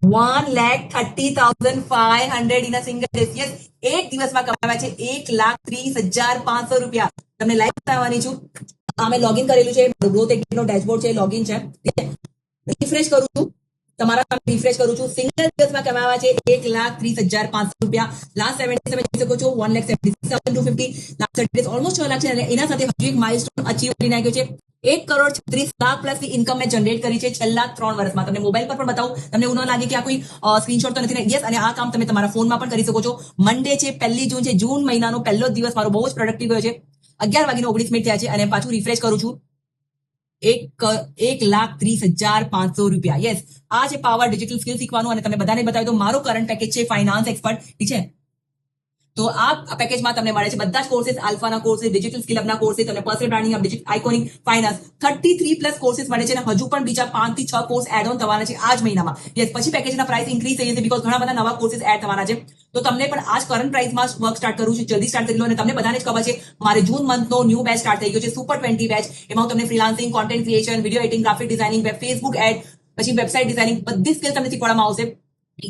1,30,500 in a single day. Yes, એક દિવસમાં કમાવ્યા છે 1,30,500 રૂપિયા. તમને લાઈવ બતાવવાની છું. મેં લોગિન કરેલું છે, ગ્રોથ એક્ટિવનો ડેશબોર્ડ છે, લોગિન છે. રિફ્રેશ કરું છું, તમારા સામે રિફ્રેશ કરું છું. સિંગલ દિવસમાં કમાવા છે 1,30,500 રૂપિયા. લાસ્ટ 7 ડેઝ તમે જોઈ શકો છો 1,76,250. લાસ્ટ 30 ડેઝ ઓલમોસ્ટ 6 લાખ છે. અને એના સાથે હજુ એક માઇલસ્ટોન અચીવ કરી નાખ્યો છે. 1,36,00,000 પ્લસ ની ઇન્કમ મેં જનરેટ કરી છે છેલ્લા 3 વર્ષમાં. તમને મોબાઈલ પર પણ બતાવું, તમને એવું ન લાગે કે આ કોઈ સ્ક્રીનશોટ તો નથી ને. યસ, અને આ કામ તમે તમારા ફોનમાં પણ કરી શકો છો. મંડે છે, 1 જૂન છે, જૂન મહિનાનો પહેલો દિવસ મારો બહુ જ પ્રોડક્ટિવ ગયો છે. 11:19 થયા છે. અને પાછું રિફ્રેશ કરું છું, 1,30,500 રૂપિયા. યસ, આ છે પાવર ડિજિટલ સ્કિલ શીખવાનું. અને તમે બધાને બતાવી દો, મારો કરંટ પેકેજ છે ફાઇનાન્સ એક્સપર્ટ, ઠીક છે. તો આ પેકેજમાં તમને મળે છે બધા જ કોર્सेस, આલ્ફાના કોર્सेस, ડિજિટલ સ્કિલ અપના કોર્सेस, તમને personal branding, digital iconic, finance 33 plus courses મળે છે. અને હજુ પણ બીજા 5 થી 6 કોર્સ એડ ઓન થવાના છે આ જ મહિનામાં. યસ, પછી પેકેજના પ્રાઇસ ઇન્ક્રીઝ થઈ જશે બીકોઝ ઘણા બધા નવા કોર્सेस એડ થવાના છે. તો તમને પણ આ જ કરંટ પ્રાઇસમાં વર્ક સ્ટાર્ટ કરવું છે, જલ્દી સ્ટાર્ટ કરી લો. અને તમને બધાને જ ખબર છે મારે જૂન મંથનો ન્યૂ બેચ સ્ટાર્ટ થઈ ગયો છે, સુપર 20 બેચ. એમાં હું તમને freelancing, content creation, video editing, graphic designing, Facebook ad, પછી વેબસાઇટ ડિઝાઇનિંગ, બધી સ્કિલ તમને શીખવાડવામાં આવશે.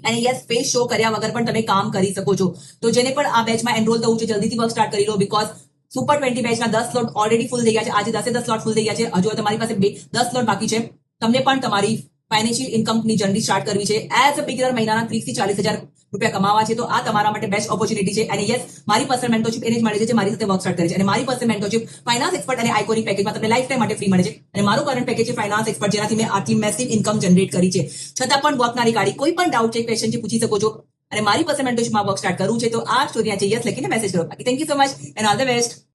અને યસ, ફેસ શો કર્યા વગર પણ તમે કામ કરી શકો છો. તો જેને પણ આ બેચમાં એનરોલ થવું છે જલ્દીથી વર્ક સ્ટાર્ટ કરી લો બીકોઝ સુપર 20 બેચના 10 સ્લોટ ઓલરેડી ફૂલ થઈ ગયા છે. આજે 10 સ્લોટ ફૂલ થઈ ગયા છે. હજુ તમારી પાસે 10 સ્લોટ બાકી છે. તમને પણ તમારી ફાઇનાન્શિયલ ઇન્કમની જર્ની સ્ટાર્ટ કરવી છે. એઝ અ બિગનર મહિનાના 30 થી 40,000 રૂપિયા કમાવા છે. તો આ તમારા માટે બેસ્ટ ઓપોર્ચ્યુનિટી છે. અને યસ, મારી પર્સનલ મેન્ટરશિપ એને જ મળે છે જે મારી સાથે વર્ક સ્ટાર્ટ કરે છે. અને મારી પર્સનલ મેન્ટરશિપ ફાઇનાન્સ એક્સપર્ટ અને આઇકોનિક પેકેજમાં તમને લાઈફ ટાઈમ માટે ફ્રી મળે છે. અને મારું કરંટ પેકેજ છે ફાઇનાન્સ એક્સપર્ટ, જેનાથી મેં આટલી મેસિવ ઇન્કમ જનરેટ કરી છે. છતાં પણ વર્કના રિગાર્ડિંગ કોઈ પણ ડાઉટ છે, ક્વેશ્ચન છે, પૂછી શકો છો. અને મારી પર્સનલ મેન્ટરશિપમાં વર્ક સ્ટાર્ટ કરવું છે તો આ સ્ટોરી છે. યસ લખીને મેસેજ કરો. બાકી thank you so much and all the best.